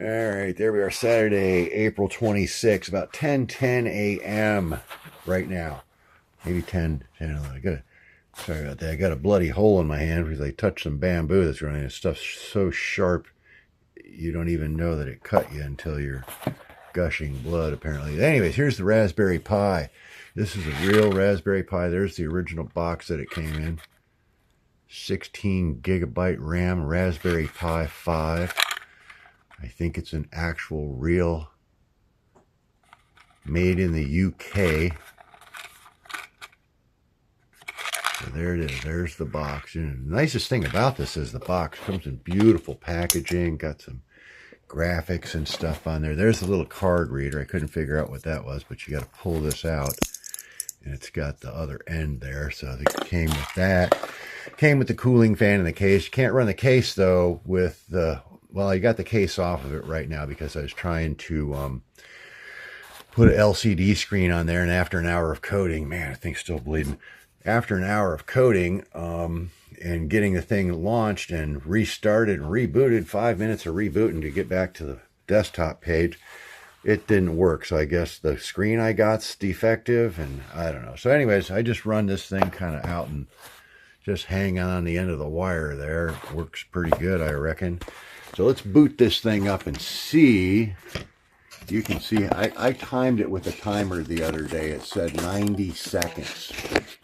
All right, there we are, Saturday, April 26th, about 10:10 a.m. right now. Maybe 10, 11. Sorry about that. I got a bloody hole in my hand because I touched some bamboo that's running. This stuff's so sharp, you don't even know that it cut you until you're gushing blood, apparently. Anyways, here's the Raspberry Pi. This is a real Raspberry Pi. There's the original box that it came in. 16 gigabyte RAM, Raspberry Pi 5. I think it's an actual real, made in the UK. So there it is. There's the box. And the nicest thing about this is the box comes in beautiful packaging. Got some graphics and stuff on there. There's the little card reader. I couldn't figure out what that was, but you got to pull this out. And it's got the other end there. So it came with that. Came with the cooling fan in the case. You can't run the case, though, with the... Well, I got the case off of it right now because I was trying to put an LCD screen on there, and after an hour of coding, man, the thing's still bleeding. After an hour of coding and getting the thing launched and restarted and rebooted, 5 minutes of rebooting to get back to the desktop page, it didn't work. So I guess the screen I got's defective, and I don't know. So anyways, I just run this thing kind of out and just hang on the end of the wire there. It works pretty good, I reckon. So let's boot this thing up and see. You can see I timed it with a timer the other day. It said 90 seconds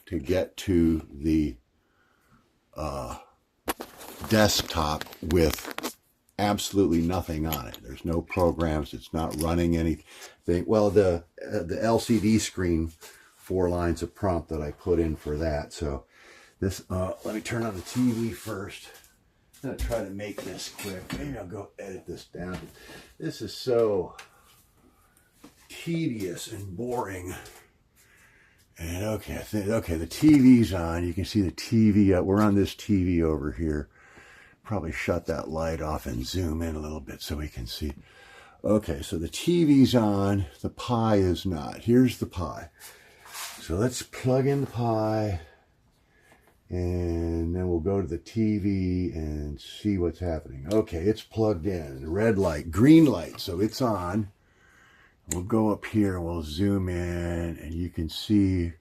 to get to the desktop with absolutely nothing on it. There's no programs. It's not running anything. Well, the LCD screen, 4 lines of prompt that I put in for that. So this, let me turn on the TV first. I'm going to try to make this quick. Maybe I'll go edit this down. This is so tedious and boring. And okay, the TV's on. You can see the TV. We're on this TV over here. Probably shut that light off and zoom in a little bit so we can see. Okay, so the TV's on. The Pi is not. Here's the Pi. So let's plug in the Pi. And then we'll go to the TV and see what's happening. Okay, it's plugged in. Red light, green light, so it's on. We'll go up here, we'll zoom in, and you can see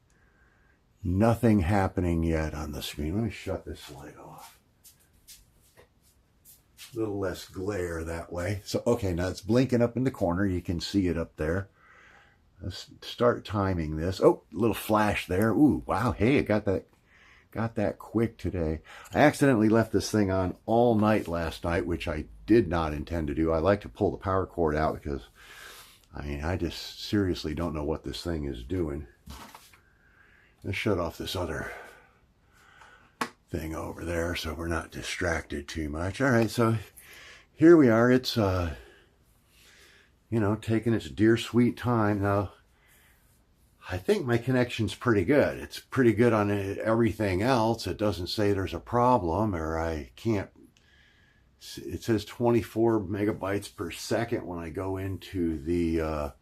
nothing happening yet on the screen. Let me shut this light off. A little less glare that way. So, okay, now it's blinking up in the corner. You can see it up there. Let's start timing this. Oh, a little flash there. Ooh, wow, hey, I got that quick today. I accidentally left this thing on all night last night, which I did not intend to do. I like to pull the power cord out because, I mean, I just seriously don't know what this thing is doing. Let's shut off this other thing over there so we're not distracted too much. All right, so here we are. It's, you know, taking its dear sweet time. Now, I think my connection's pretty good. It's pretty good on everything else. It doesn't say there's a problem or I can't. It says 24 megabytes per second when I go into the,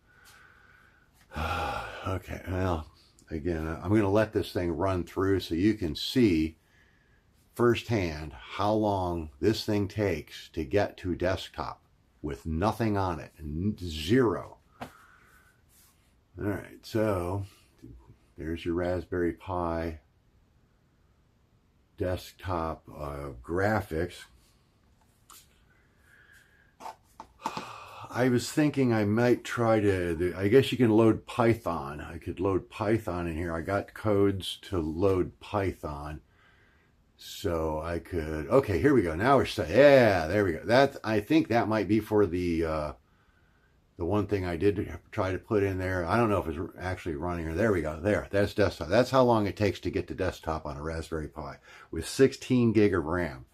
okay, well, again, I'm going to let this thing run through so you can see firsthand how long this thing takes to get to desktop with nothing on it, zero. All right, so there's your Raspberry Pi desktop graphics. I was thinking I might try to, I guess you can load Python. I could load Python in here. I got codes to load Python. So I could, okay, here we go. Now we're set. Yeah, there we go. I think that might be for the one thing I did try to put in there. I don't know if it's actually running or there we go. There, that's desktop. That's how long it takes to get to desktop on a Raspberry Pi with 16 gig of RAM.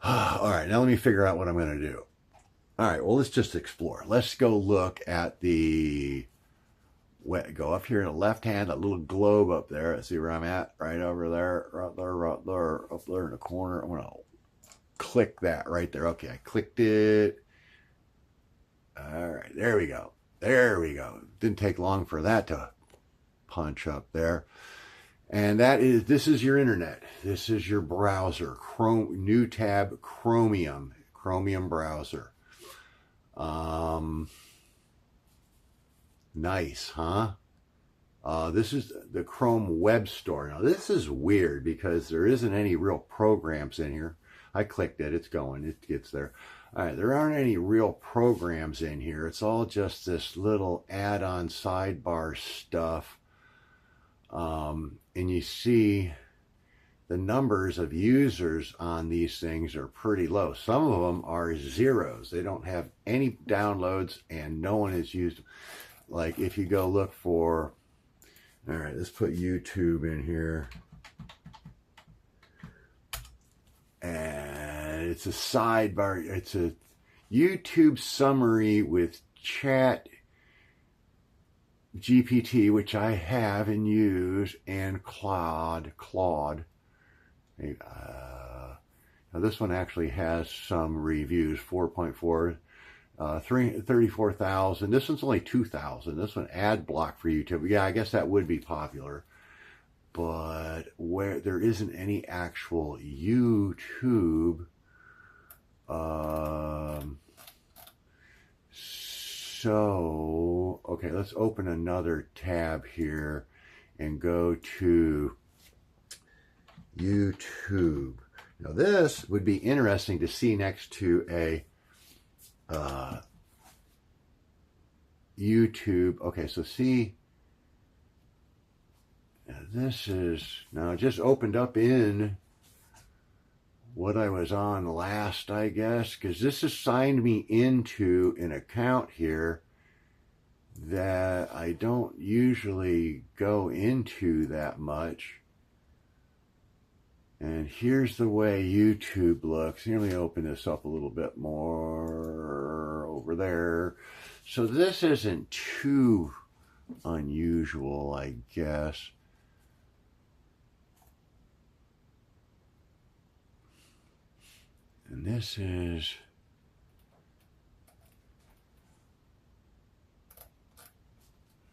All right, now let me figure out what I'm going to do. All right, well, let's just explore. Let's go look at the, go up here in the left hand, that little globe up there. Let's see where I'm at, right over there, right there, up there in the corner. I'm going to click that right there. Okay, I clicked it. All right, there we go. There we go. Didn't take long for that to punch up there. And this is your internet. This is your browser. New tab, Chromium browser. Nice, huh? This is the Chrome Web Store. Now, this is weird because there isn't any real programs in here. I clicked it. It's going. It gets there. All right. There aren't any real programs in here. It's all just this little add-on sidebar stuff. And you see the numbers of users on these things are pretty low. Some of them are zeros. They don't have any downloads and no one has used them. Like if you go look for, all right, let's put YouTube in here. And it's a sidebar. It's a YouTube summary with chatgpt, which I have and use, and Claude. Now this one actually has some reviews, 4.4, 34,000. This one's only 2,000. This one ad block for YouTube. Yeah, I guess that would be popular. But where there isn't any actual YouTube. So, okay, let's open another tab here and go to YouTube. Now this would be interesting to see next to a YouTube. Okay, so see, this is now just opened up in what I was on last, I guess, because this has signed me into an account here that I don't usually go into that much. And here's the way YouTube looks. Here, let me open this up a little bit more over there. So this isn't too unusual, I guess. And this is,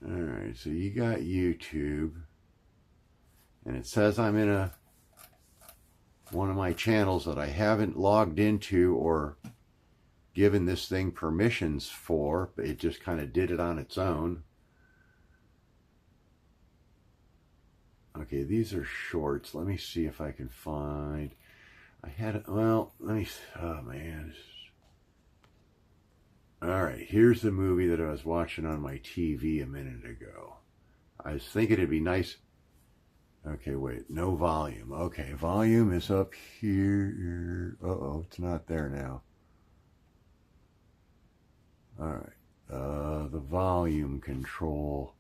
all right, so you got YouTube, and it says I'm in one of my channels that I haven't logged into or given this thing permissions for, but it just kind of did it on its own. Okay, these are shorts. Let me see if I can find, I had it, well, let me, oh man. All right, here's the movie that I was watching on my TV a minute ago. I was thinking it'd be nice. Okay, wait, no volume. Okay, volume is up here. Uh-oh, it's not there now. All right, the volume control,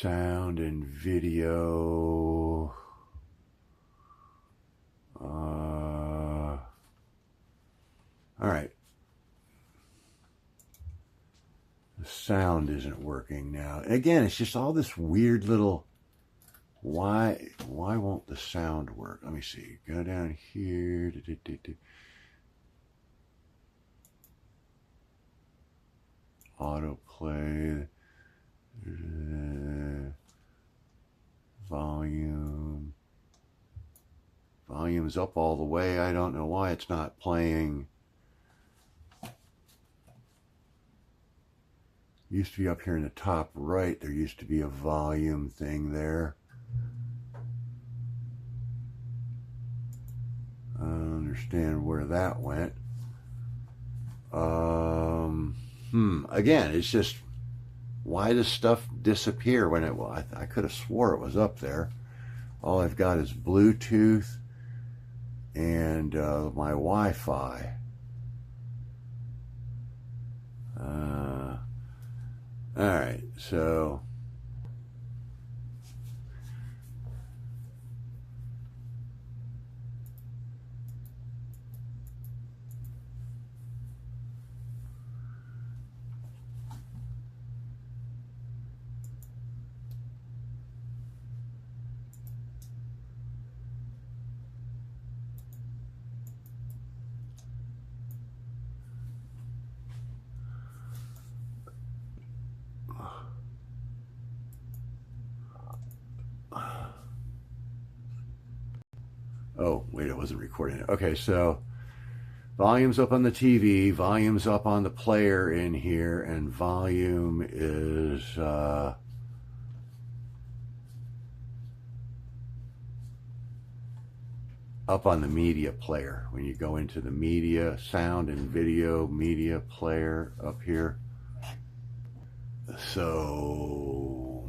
sound and video. All right. The sound isn't working now. Again, it's just all this weird little, why won't the sound work? Let me see. Go down here. Autoplay. Volume. Volume's up all the way. I don't know why it's not playing. Used to be up here in the top right. There used to be a volume thing there. I don't understand where that went. Again, it's just, why does stuff disappear when it, well, I could have swore it was up there. All I've got is Bluetooth and my Wi-Fi. All right, so oh, wait, it wasn't recording it. Okay, so volume's up on the TV, volume's up on the player in here, and volume is up on the media player. When you go into the media, sound and video media player up here. So,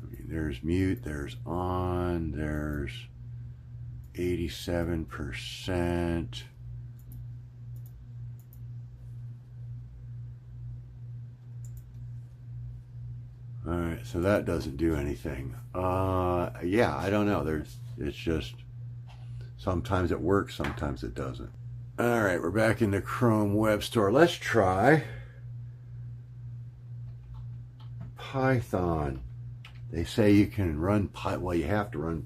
I mean, there's mute, there's on, there's 87%. All right, so that doesn't do anything. Yeah, I don't know. It's just sometimes it works, sometimes it doesn't. All right, we're back in the Chrome Web Store. Let's try Python. They say you can run well, you have to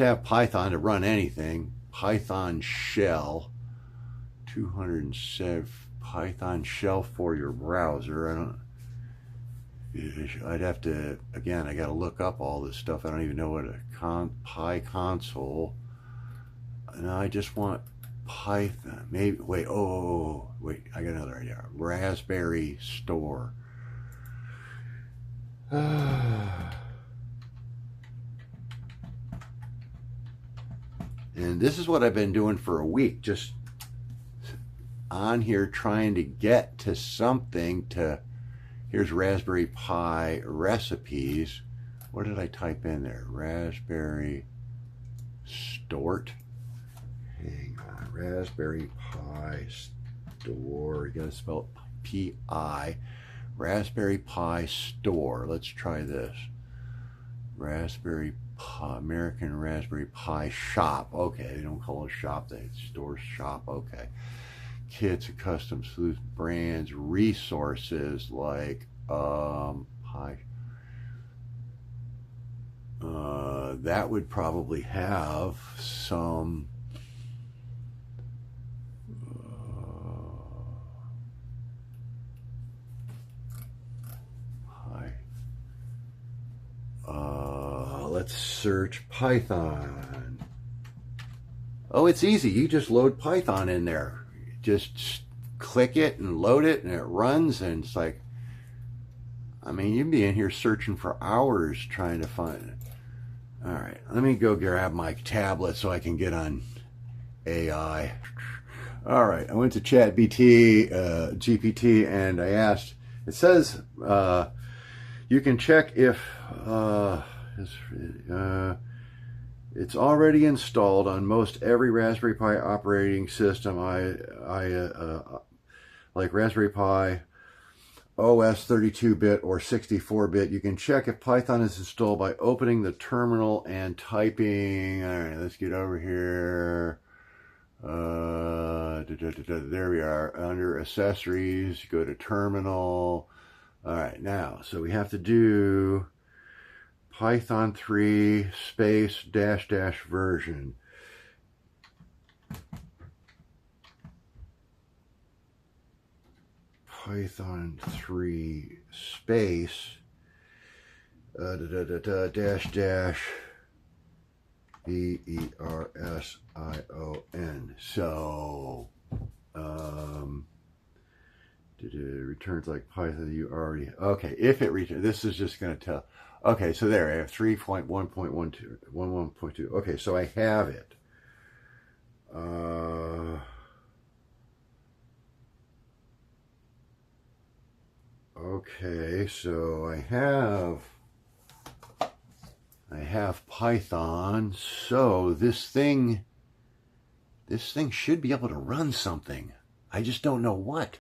have Python to run anything. Python shell, 207 Python shell for your browser. I'd have to, again, I got to look up all this stuff. I don't even know what a Pi console. And I just want Python. Maybe, wait, wait, I got another idea. Raspberry store. And this is what I've been doing for a week, just on here trying to get to something to. Here's Raspberry Pi recipes. What did I type in there? Raspberry Stort. Hang on. Raspberry Pi Store. You gotta spell P-I. Raspberry Pi Store. Let's try this. Raspberry Pi, American Raspberry Pi Shop. Okay, they don't call it a shop, they store shop. Okay. Kits, custom solution brands, resources like Pi. That would probably have some let's search Python. Oh, it's easy. You just load Python in there. Just click it and load it and it runs, and it's like, I mean, you'd be in here searching for hours trying to find it. All right, let me go grab my tablet so I can get on AI. All right, I went to chatgpt and I asked, it says you can check if it's already installed on most every Raspberry Pi operating system. I like Raspberry Pi OS 32-bit or 64-bit. You can check if Python is installed by opening the terminal and typing. All right, let's get over here. There we are. Under accessories, go to terminal. All right, now, so we have to do Python 3 space -- version. Python 3 space VERSION. So it returns like Python. You already, okay, if it returns, this is just going to tell. Okay, so there I have 3.1.12 Okay, so I have it. Okay, so I have Python. So this thing should be able to run something. I just don't know what.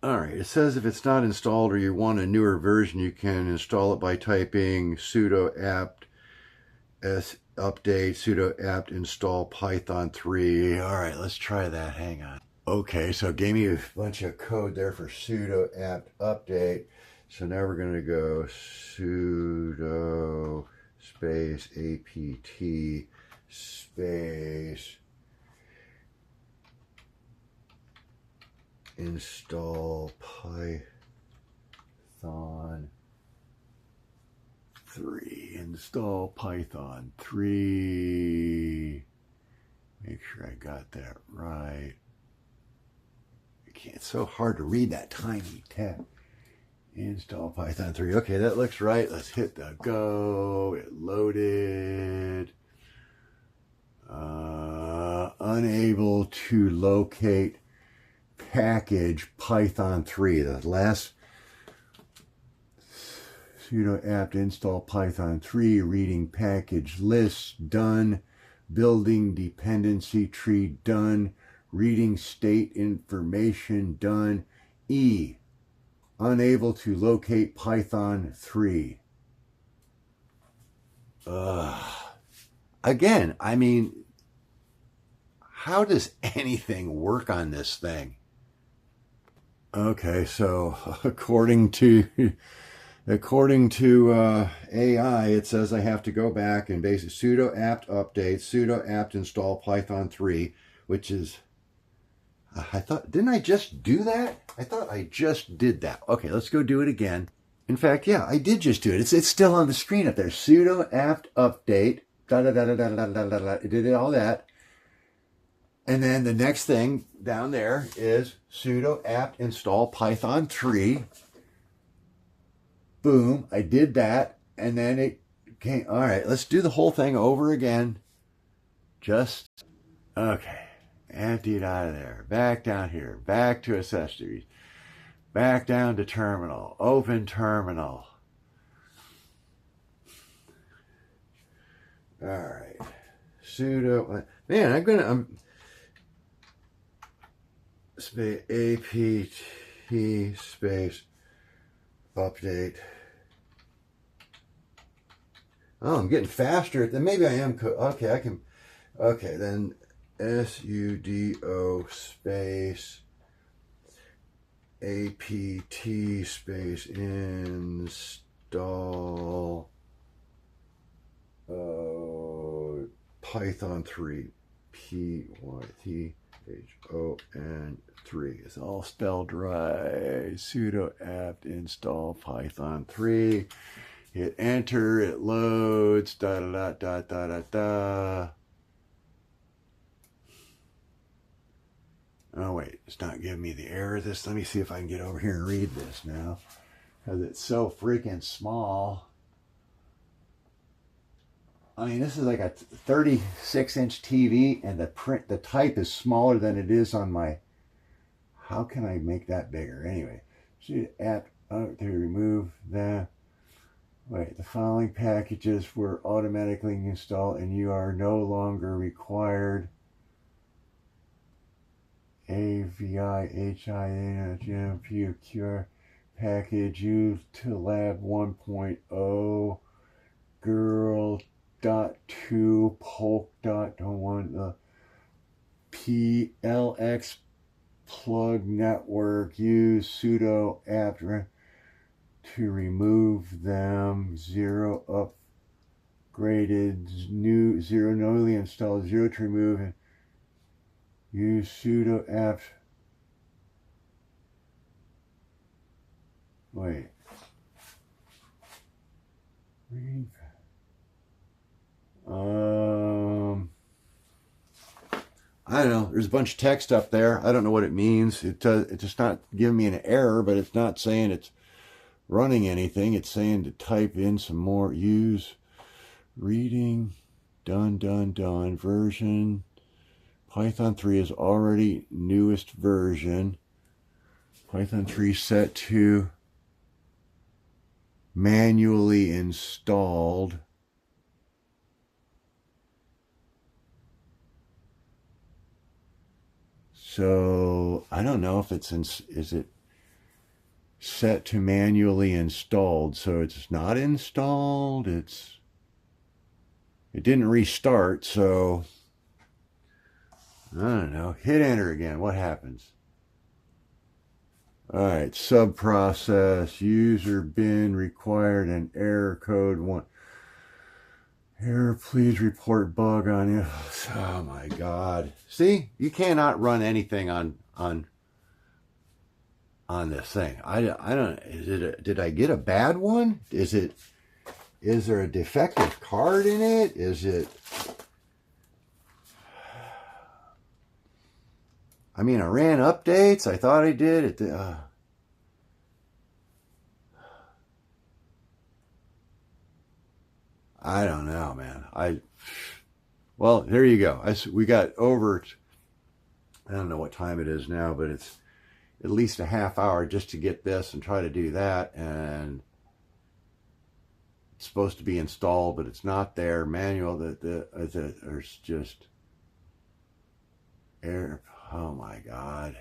All right, it says if it's not installed or you want a newer version, you can install it by typing sudo apt update sudo apt install Python 3. All right, let's try that. Hang on. Okay, so it gave me a bunch of code there for sudo apt update. So now we're going to go sudo space apt space install Python 3. Install Python 3. Make sure I got that right. It's so hard to read that tiny tab. Install Python 3. Okay, that looks right. Let's hit the go. It loaded. Unable to locate package Python 3. The last sudo apt install Python 3. Reading package list done. Building dependency tree done. Reading state information done. E. Unable to locate Python 3. Again, I mean, how does anything work on this thing? Okay, so according to AI, it says I have to go back and basically sudo apt update, sudo apt install Python 3, which is, I thought, didn't I just do that? I thought I just did that. Okay, let's go do it again. In fact, yeah, I did just do it. It's still on the screen up there. Sudo apt update, it did all that. And then the next thing down there is sudo apt install Python 3. Boom, I did that. And then it came. All right, let's do the whole thing over again. Just, okay. Empty it out of there. Back down here. Back to accessories. Back down to terminal. Open terminal. All right. Sudo. Man, I'm space apt space update. Oh, I'm getting faster. Then maybe I am. Okay, I can. Okay, then sudo space apt space install Python 3 Python 3. It's all spelled right. Sudo apt install Python 3. Hit enter. It loads. Da da da da da da. Oh wait, it's not giving me the error. Let me see if I can get over here and read this now, because it's so freaking small. I mean, this is like a 36-inch TV, and the type is smaller than it is on my. How can I make that bigger? Anyway, sudo apt to remove that. Wait, the following packages were automatically installed, and you are no longer required. AVIHIA package used to lab 1.0 girl.2 polk.1 PLX plug network. Use sudo apt to remove them. 0 upgraded, new 0 newly installed, 0 to remove, and use sudo apt. Wait. I don't know. There's a bunch of text up there. I don't know what it means. It's just not giving me an error, but it's not saying it's running anything. It's saying to type in some more. Use reading done version. Python 3 is already newest version. Python 3 set to manually installed. So I don't know if it's is it set to manually installed, so it's not installed. It didn't restart, so I don't know. Hit enter again. What happens? All right, sub process, user bin required, and error code 1. Error, please report bug on it. Oh my God. See, you cannot run anything on this thing. I don't, did I get a bad one? Is there a defective card in it? Is it, I mean, I ran updates. I thought I did. I don't know, man. Well, there you go. We got over, I don't know what time it is now, but it's at least a half hour just to get this and try to do that. And it's supposed to be installed, but it's not there. Manual, there's just error. Oh my God.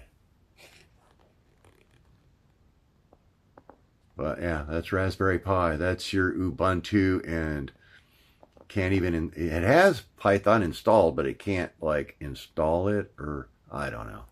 But yeah, that's Raspberry Pi. That's your Ubuntu, and can't even, it has Python installed, but it can't like install it, or I don't know.